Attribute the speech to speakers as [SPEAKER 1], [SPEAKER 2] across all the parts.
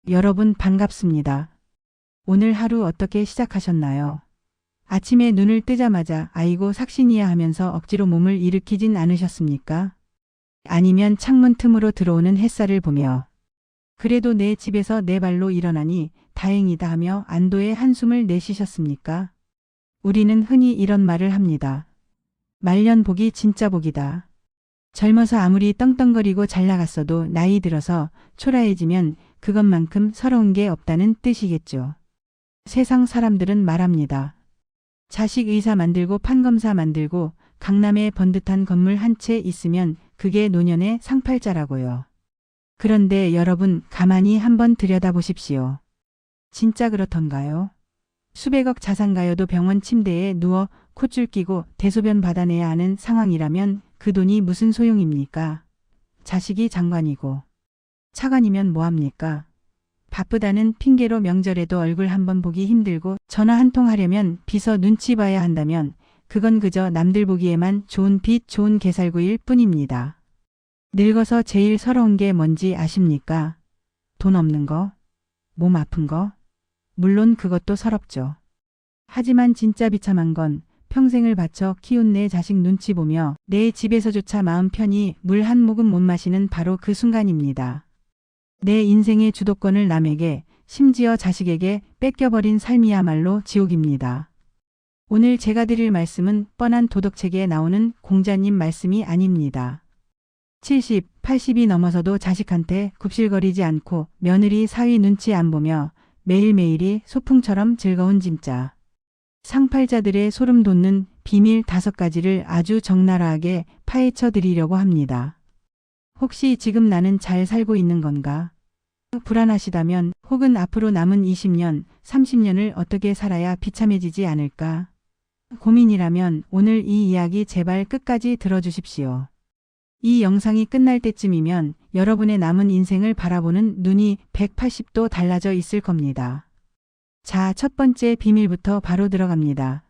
[SPEAKER 1] 여러분 반갑습니다. 오늘 하루 어떻게 시작하셨나요? 아침에 눈을 뜨자마자 아이고 삭신이야 하면서 억지로 몸을 일으키진 않으셨습니까? 아니면 창문 틈으로 들어오는 햇살을 보며 그래도 내 집에서 내 발로 일어나니 다행이다 하며 안도의 한숨을 내쉬셨습니까? 우리는 흔히 이런 말을 합니다. 말년 복이 진짜 복이다. 젊어서 아무리 떵떵거리고 잘 나갔어도 나이 들어서 초라해지면 그것만큼 서러운 게 없다는 뜻이겠죠. 세상 사람들은 말합니다. 자식 의사 만들고 판검사 만들고 강남에 번듯한 건물 한 채 있으면 그게 노년의 상팔자라고요. 그런데 여러분 가만히 한번 들여다보십시오. 진짜 그렇던가요? 수백억 자산가여도 병원 침대에 누워 콧줄 끼고 대소변 받아내야 하는 상황이라면 그 돈이 무슨 소용입니까? 자식이 장관이고 차관이면 뭐합니까? 바쁘다는 핑계로 명절에도 얼굴 한번 보기 힘들고 전화 한 통 하려면 비서 눈치 봐야 한다면 그건 그저 남들 보기에만 좋은 빚 좋은 개살구일 뿐입니다. 늙어서 제일 서러운 게 뭔지 아십니까? 돈 없는 거? 몸 아픈 거? 물론 그것도 서럽죠. 하지만 진짜 비참한 건 평생을 바쳐 키운 내 자식 눈치 보며 내 집에서조차 마음 편히 물 한 모금 못 마시는 바로 그 순간입니다. 내 인생의 주도권을 남에게 심지어 자식에게 뺏겨버린 삶이야말로 지옥입니다. 오늘 제가 드릴 말씀은 뻔한 도덕책에 나오는 공자님 말씀이 아닙니다. 70, 80이 넘어서도 자식한테 굽실거리지 않고 며느리 사위 눈치 안 보며 매일매일이 소풍처럼 즐거운 짐자. 상팔자들의 소름 돋는 비밀 5가지를 아주 적나라하게 파헤쳐 드리려고 합니다. 혹시 지금 나는 잘 살고 있는 건가? 불안하시다면 혹은 앞으로 남은 20년, 30년을 어떻게 살아야 비참해지지 않을까? 고민이라면 오늘 이 이야기 제발 끝까지 들어주십시오. 이 영상이 끝날 때쯤이면 여러분의 남은 인생을 바라보는 눈이 180도 달라져 있을 겁니다. 자, 첫 번째 비밀부터 바로 들어갑니다.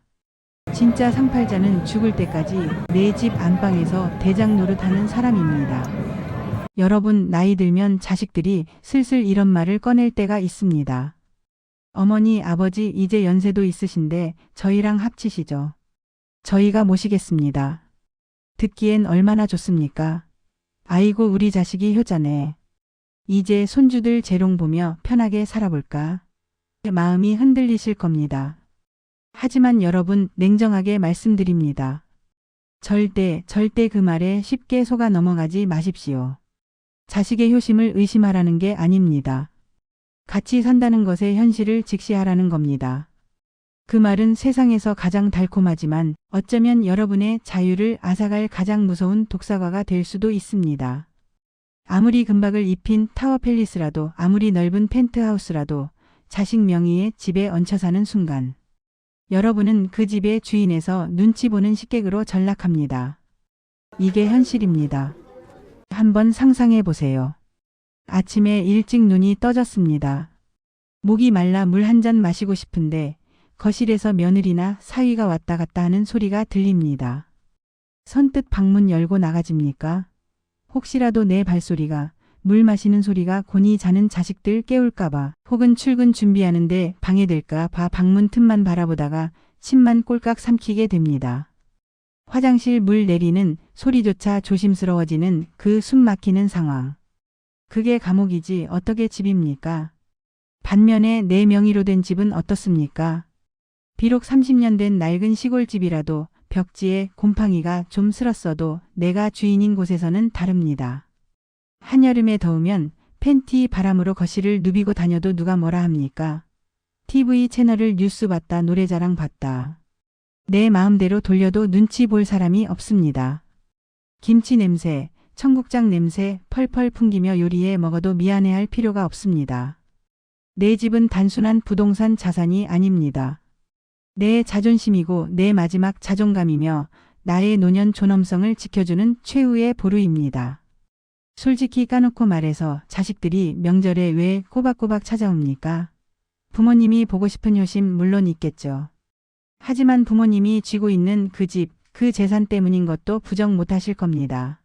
[SPEAKER 1] 진짜 상팔자는 죽을 때까지 내 집 안방에서 대장 노릇하는 사람입니다. 여러분 나이 들면 자식들이 슬슬 이런 말을 꺼낼 때가 있습니다. 어머니, 아버지 이제 연세도 있으신데 저희랑 합치시죠. 저희가 모시겠습니다. 듣기엔 얼마나 좋습니까? 아이고 우리 자식이 효자네. 이제 손주들 재롱 보며 편하게 살아볼까? 마음이 흔들리실 겁니다. 하지만 여러분 냉정하게 말씀드립니다. 절대 그 말에 쉽게 속아 넘어가지 마십시오. 자식의 효심을 의심하라는 게 아닙니다. 같이 산다는 것의 현실을 직시하라는 겁니다. 그 말은 세상에서 가장 달콤하지만 어쩌면 여러분의 자유를 앗아갈 가장 무서운 독사과가 될 수도 있습니다. 아무리 금박을 입힌 타워팰리스라도 아무리 넓은 펜트하우스라도 자식 명의의 집에 얹혀 사는 순간 여러분은 그 집의 주인에서 눈치 보는 식객으로 전락합니다. 이게 현실입니다. 한번 상상해 보세요. 아침에 일찍 눈이 떠졌습니다. 목이 말라 물 한 잔 마시고 싶은데 거실에서 며느리나 사위가 왔다 갔다 하는 소리가 들립니다. 선뜻 방문 열고 나가집니까? 혹시라도 내 발소리가 물 마시는 소리가 곤히 자는 자식들 깨울까봐 혹은 출근 준비하는데 방해될까봐 방문 틈만 바라보다가 침만 꼴깍 삼키게 됩니다. 화장실 물 내리는 소리조차 조심스러워지는 그 숨 막히는 상황. 그게 감옥이지 어떻게 집입니까? 반면에 내 명의로 된 집은 어떻습니까? 비록 30년 된 낡은 시골집이라도 벽지에 곰팡이가 좀 슬었어도 내가 주인인 곳에서는 다릅니다. 한여름에 더우면 팬티 바람으로 거실을 누비고 다녀도 누가 뭐라 합니까? TV 채널을 뉴스 봤다 노래자랑 봤다. 내 마음대로 돌려도 눈치 볼 사람이 없습니다. 김치 냄새, 청국장 냄새 펄펄 풍기며 요리해 먹어도 미안해할 필요가 없습니다. 내 집은 단순한 부동산 자산이 아닙니다. 내 자존심이고 내 마지막 자존감이며 나의 노년 존엄성을 지켜주는 최후의 보루입니다. 솔직히 까놓고 말해서 자식들이 명절에 왜 꼬박꼬박 찾아옵니까? 부모님이 보고 싶은 효심 물론 있겠죠. 하지만 부모님이 쥐고 있는 그 집, 그 재산 때문인 것도 부정 못하실 겁니다.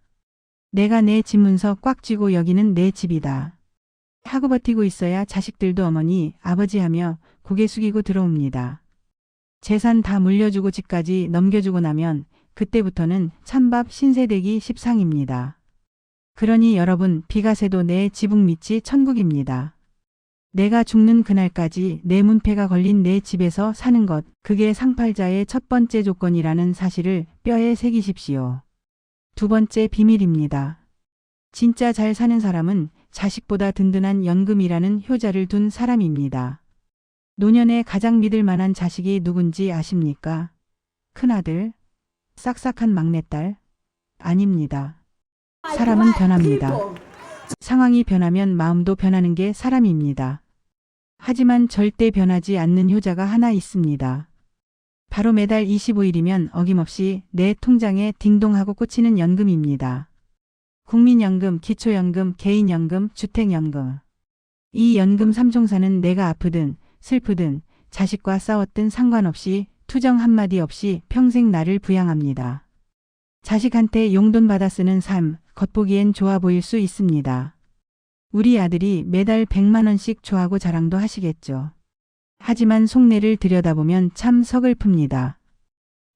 [SPEAKER 1] 내가 내 집 문서 꽉 쥐고 여기는 내 집이다. 하고 버티고 있어야 자식들도 어머니, 아버지 하며 고개 숙이고 들어옵니다. 재산 다 물려주고 집까지 넘겨주고 나면 그때부터는 찬밥 신세대기 십상입니다. 그러니 여러분, 비가 새도 내 지붕 밑이 천국입니다. 내가 죽는 그날까지 내 문패가 걸린 내 집에서 사는 것, 그게 상팔자의 첫 번째 조건이라는 사실을 뼈에 새기십시오. 두 번째 비밀입니다. 진짜 잘 사는 사람은 자식보다 든든한 연금이라는 효자를 둔 사람입니다. 노년에 가장 믿을 만한 자식이 누군지 아십니까? 큰아들? 싹싹한 막내딸? 아닙니다. 사람은 변합니다. 상황이 변하면 마음도 변하는 게 사람입니다. 하지만 절대 변하지 않는 효자가 하나 있습니다. 바로 매달 25일이면 어김없이 내 통장에 딩동하고 꽂히는 연금입니다. 국민연금, 기초연금, 개인연금, 주택연금. 이 연금 3종사는 내가 아프든 슬프든 자식과 싸웠든 상관없이 투정 한마디 없이 평생 나를 부양합니다. 자식한테 용돈 받아 쓰는 삶, 겉보기엔 좋아 보일 수 있습니다. 우리 아들이 매달 100만 원씩 좋아하고 자랑도 하시겠죠. 하지만 속내를 들여다보면 참 서글픕니다.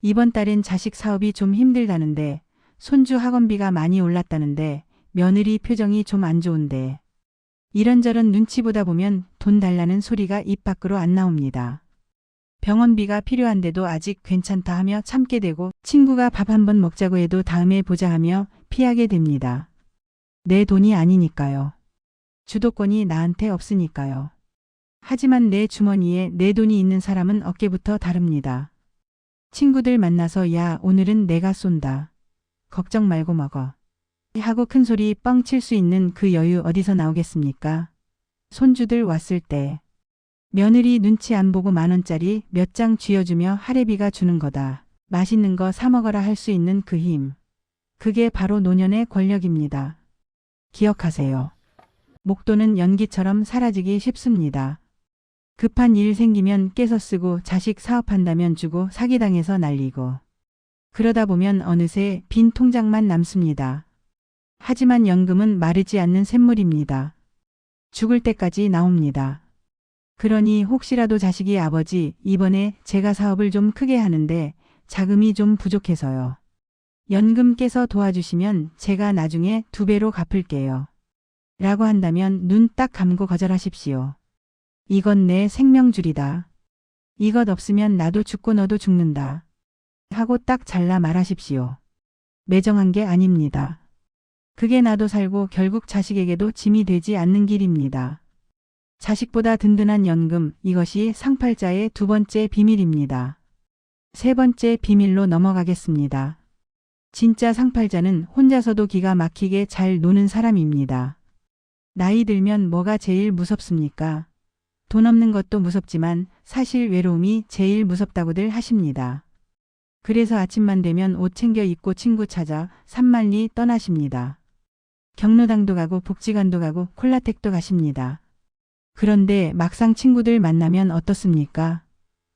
[SPEAKER 1] 이번 달엔 자식 사업이 좀 힘들다는데, 손주 학원비가 많이 올랐다는데, 며느리 표정이 좀 안 좋은데, 이런저런 눈치 보다 보면 돈 달라는 소리가 입 밖으로 안 나옵니다. 병원비가 필요한데도 아직 괜찮다 하며 참게 되고, 친구가 밥 한번 먹자고 해도 다음에 보자 하며 피하게 됩니다. 내 돈이 아니니까요. 주도권이 나한테 없으니까요. 하지만 내 주머니에 내 돈이 있는 사람은 어깨부터 다릅니다. 친구들 만나서 야, 오늘은 내가 쏜다. 걱정 말고 먹어. 하고 큰 소리 뻥 칠 수 있는 그 여유 어디서 나오겠습니까? 손주들 왔을 때. 며느리 눈치 안 보고 10,000원짜리 몇 장 쥐어주며 할애비가 주는 거다. 맛있는 거 사 먹어라 할 수 있는 그 힘. 그게 바로 노년의 권력입니다. 기억하세요. 목돈은 연기처럼 사라지기 쉽습니다. 급한 일 생기면 깨서 쓰고 자식 사업한다면 주고 사기당해서 날리고. 그러다 보면 어느새 빈 통장만 남습니다. 하지만 연금은 마르지 않는 샘물입니다. 죽을 때까지 나옵니다. 그러니 혹시라도 자식이 아버지, 이번에 제가 사업을 좀 크게 하는데 자금이 좀 부족해서요. 연금 깨서 도와주시면 제가 나중에 2배로 갚을게요. 라고 한다면 눈 딱 감고 거절하십시오. 이건 내 생명줄이다. 이것 없으면 나도 죽고 너도 죽는다. 하고 딱 잘라 말하십시오. 매정한 게 아닙니다. 그게 나도 살고 결국 자식에게도 짐이 되지 않는 길입니다. 자식보다 든든한 연금, 이것이 상팔자의 두 번째 비밀입니다. 세 번째 비밀로 넘어가겠습니다. 진짜 상팔자는 혼자서도 기가 막히게 잘 노는 사람입니다. 나이 들면 뭐가 제일 무섭습니까? 돈 없는 것도 무섭지만 사실 외로움이 제일 무섭다고들 하십니다. 그래서 아침만 되면 옷 챙겨 입고 친구 찾아 산만리 떠나십니다. 경로당도 가고 복지관도 가고 콜라텍도 가십니다. 그런데 막상 친구들 만나면 어떻습니까?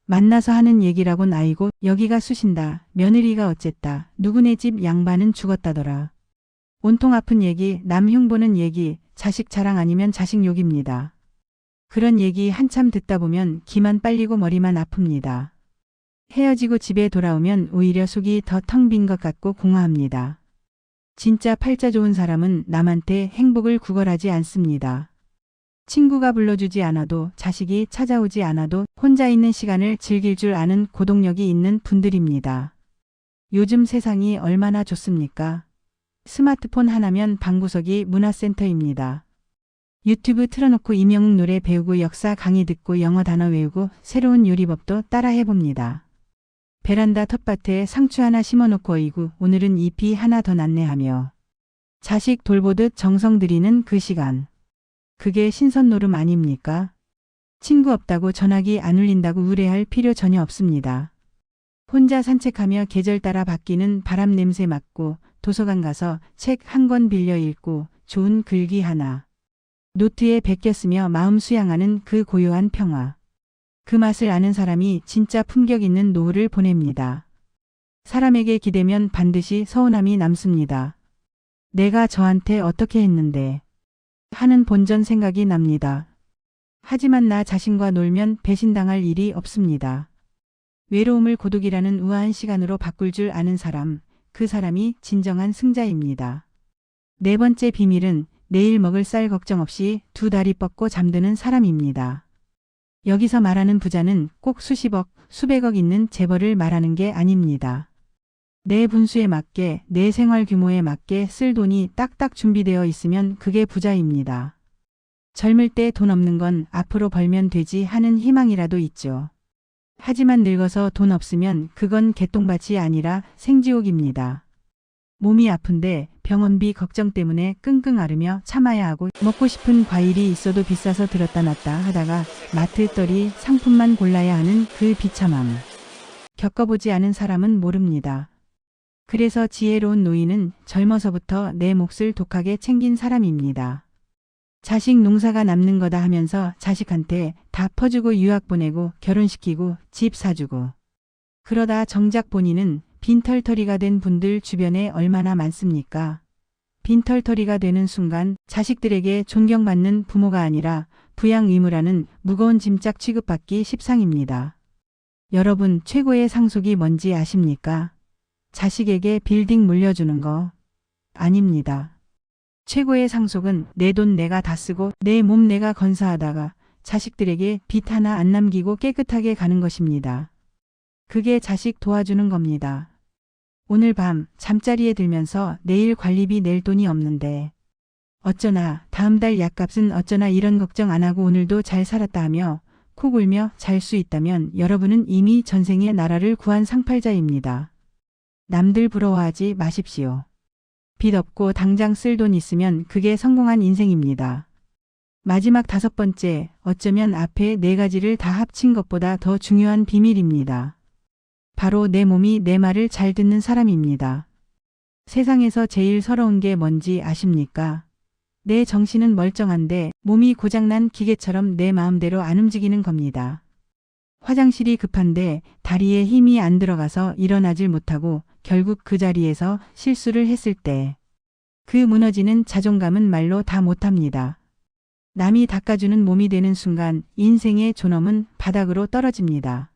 [SPEAKER 1] 만나서 하는 얘기라곤 아이고 여기가 쑤신다. 며느리가 어쨌다. 누구네 집 양반은 죽었다더라. 온통 아픈 얘기, 남 흉보는 얘기, 자식 자랑 아니면 자식 욕입니다. 그런 얘기 한참 듣다 보면 기만 빨리고 머리만 아픕니다. 헤어지고 집에 돌아오면 오히려 속이 더 텅 빈 것 같고 공허합니다. 진짜 팔자 좋은 사람은 남한테 행복을 구걸하지 않습니다. 친구가 불러주지 않아도 자식이 찾아오지 않아도 혼자 있는 시간을 즐길 줄 아는 고독력이 있는 분들입니다. 요즘 세상이 얼마나 좋습니까? 스마트폰 하나면 방구석이 문화센터입니다. 유튜브 틀어놓고 임영웅 노래 배우고 역사 강의 듣고 영어 단어 외우고 새로운 요리법도 따라 해봅니다. 베란다 텃밭에 상추 하나 심어놓고 어이구 오늘은 잎이 하나 더 났네 하며 자식 돌보듯 정성 들이는 그 시간. 그게 신선노름 아닙니까? 친구 없다고 전화기 안 울린다고 우울해할 필요 전혀 없습니다. 혼자 산책하며 계절 따라 바뀌는 바람 냄새 맡고 도서관 가서 책 한 권 빌려 읽고 좋은 글귀 하나. 노트에 베껴 쓰며 마음 수양하는 그 고요한 평화. 그 맛을 아는 사람이 진짜 품격 있는 노후를 보냅니다. 사람에게 기대면 반드시 서운함이 남습니다. 내가 저한테 어떻게 했는데. 하는 본전 생각이 납니다. 하지만 나 자신과 놀면 배신당할 일이 없습니다. 외로움을 고독이라는 우아한 시간으로 바꿀 줄 아는 사람, 그 사람이 진정한 승자입니다. 네 번째 비밀은 내일 먹을 쌀 걱정 없이 두 다리 뻗고 잠드는 사람입니다. 여기서 말하는 부자는 꼭 수십억, 수백억 있는 재벌을 말하는 게 아닙니다. 내 분수에 맞게, 내 생활 규모에 맞게 쓸 돈이 딱딱 준비되어 있으면 그게 부자입니다. 젊을 때 돈 없는 건 앞으로 벌면 되지 하는 희망이라도 있죠. 하지만 늙어서 돈 없으면 그건 개똥밭이 아니라 생지옥입니다. 몸이 아픈데 병원비 걱정 때문에 끙끙 앓으며 참아야 하고, 먹고 싶은 과일이 있어도 비싸서 들었다 놨다 하다가 마트 떨이 상품만 골라야 하는 그 비참함. 겪어보지 않은 사람은 모릅니다. 그래서 지혜로운 노인은 젊어서부터 내 몫을 독하게 챙긴 사람입니다. 자식 농사가 남는 거다 하면서 자식한테 다 퍼주고 유학 보내고 결혼시키고 집 사주고. 그러다 정작 본인은 빈털터리가 된 분들 주변에 얼마나 많습니까? 빈털터리가 되는 순간 자식들에게 존경받는 부모가 아니라 부양 의무라는 무거운 짐짝 취급받기 십상입니다. 여러분, 최고의 상속이 뭔지 아십니까? 자식에게 빌딩 물려주는 거 아닙니다. 최고의 상속은 내 돈 내가 다 쓰고 내 몸 내가 건사하다가 자식들에게 빚 하나 안 남기고 깨끗하게 가는 것입니다. 그게 자식 도와주는 겁니다. 오늘 밤 잠자리에 들면서 내일 관리비 낼 돈이 없는데 어쩌나, 다음 달 약값은 어쩌나, 이런 걱정 안 하고 오늘도 잘 살았다 하며 코 골며 잘 수 있다면 여러분은 이미 전생에 나라를 구한 상팔자입니다. 남들 부러워하지 마십시오. 빚 없고 당장 쓸 돈 있으면 그게 성공한 인생입니다. 마지막 다섯 번째, 어쩌면 앞에 네 가지를 다 합친 것보다 더 중요한 비밀입니다. 바로 내 몸이 내 말을 잘 듣는 사람입니다. 세상에서 제일 서러운 게 뭔지 아십니까? 내 정신은 멀쩡한데 몸이 고장난 기계처럼 내 마음대로 안 움직이는 겁니다. 화장실이 급한데 다리에 힘이 안 들어가서 일어나질 못하고 결국 그 자리에서 실수를 했을 때 그 무너지는 자존감은 말로 다 못합니다. 남이 닦아주는 몸이 되는 순간 인생의 존엄은 바닥으로 떨어집니다.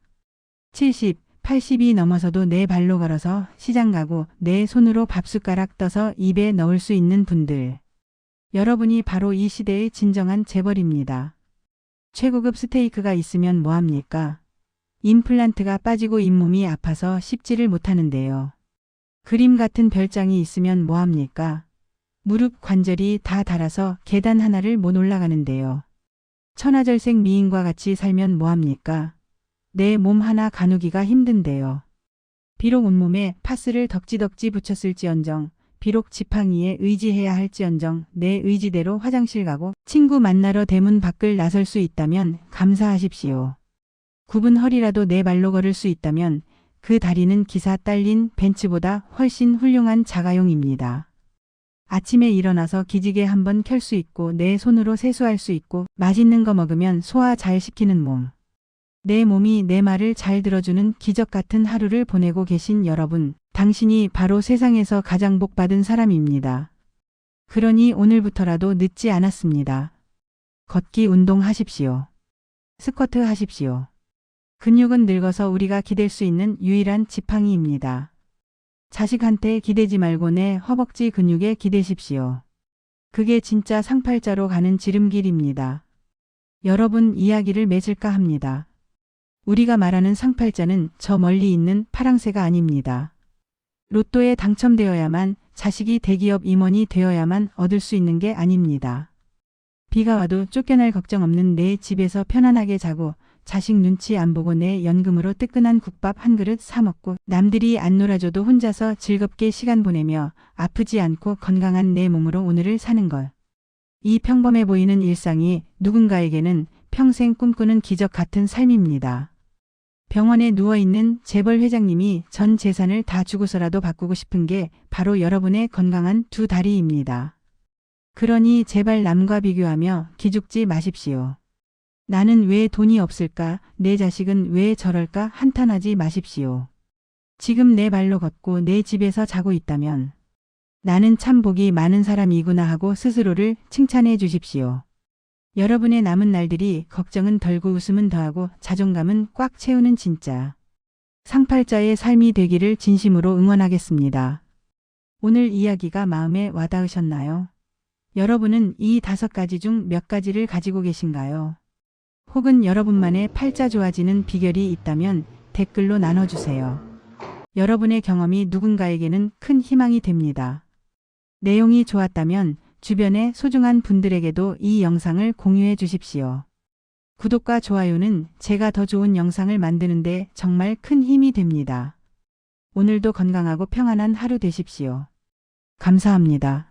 [SPEAKER 1] 70, 80이 넘어서도 내 발로 걸어서 시장 가고 내 손으로 밥숟가락 떠서 입에 넣을 수 있는 분들. 여러분이 바로 이 시대의 진정한 재벌입니다. 최고급 스테이크가 있으면 뭐합니까? 임플란트가 빠지고 잇몸이 아파서 씹지를 못하는데요. 그림 같은 별장이 있으면 뭐합니까? 무릎 관절이 다 닳아서 계단 하나를 못 올라가는데요. 천하절색 미인과 같이 살면 뭐합니까? 내 몸 하나 가누기가 힘든데요. 비록 온몸에 파스를 덕지덕지 붙였을지언정, 비록 지팡이에 의지해야 할지언정 내 의지대로 화장실 가고 친구 만나러 대문 밖을 나설 수 있다면 감사하십시오. 굽은 허리라도 내 발로 걸을 수 있다면 그 다리는 기사 딸린 벤츠보다 훨씬 훌륭한 자가용입니다. 아침에 일어나서 기지개 한번 켤 수 있고 내 손으로 세수할 수 있고 맛있는 거 먹으면 소화 잘 시키는 몸. 내 몸이 내 말을 잘 들어주는 기적 같은 하루를 보내고 계신 여러분, 당신이 바로 세상에서 가장 복 받은 사람입니다. 그러니 오늘부터라도 늦지 않았습니다. 걷기 운동하십시오. 스쿼트 하십시오. 근육은 늙어서 우리가 기댈 수 있는 유일한 지팡이입니다. 자식한테 기대지 말고 내 허벅지 근육에 기대십시오. 그게 진짜 상팔자로 가는 지름길입니다. 여러분, 이야기를 맺을까 합니다. 우리가 말하는 상팔자는 저 멀리 있는 파랑새가 아닙니다. 로또에 당첨되어야만, 자식이 대기업 임원이 되어야만 얻을 수 있는 게 아닙니다. 비가 와도 쫓겨날 걱정 없는 내 집에서 편안하게 자고 자식 눈치 안 보고 내 연금으로 뜨끈한 국밥 한 그릇 사 먹고 남들이 안 놀아줘도 혼자서 즐겁게 시간 보내며 아프지 않고 건강한 내 몸으로 오늘을 사는 것. 이 평범해 보이는 일상이 누군가에게는 평생 꿈꾸는 기적 같은 삶입니다. 병원에 누워있는 재벌 회장님이 전 재산을 다 주고서라도 바꾸고 싶은 게 바로 여러분의 건강한 두 다리입니다. 그러니 제발 남과 비교하며 기죽지 마십시오. 나는 왜 돈이 없을까? 내 자식은 왜 저럴까? 한탄하지 마십시오. 지금 내 발로 걷고 내 집에서 자고 있다면 나는 참 복이 많은 사람이구나 하고 스스로를 칭찬해 주십시오. 여러분의 남은 날들이 걱정은 덜고 웃음은 더하고 자존감은 꽉 채우는 진짜 상팔자의 삶이 되기를 진심으로 응원하겠습니다. 오늘 이야기가 마음에 와닿으셨나요? 여러분은 이 5가지 중 몇 가지를 가지고 계신가요? 혹은 여러분만의 팔자 좋아지는 비결이 있다면 댓글로 나눠주세요. 여러분의 경험이 누군가에게는 큰 희망이 됩니다. 내용이 좋았다면 주변의 소중한 분들에게도 이 영상을 공유해 주십시오. 구독과 좋아요는 제가 더 좋은 영상을 만드는데 정말 큰 힘이 됩니다. 오늘도 건강하고 평안한 하루 되십시오. 감사합니다.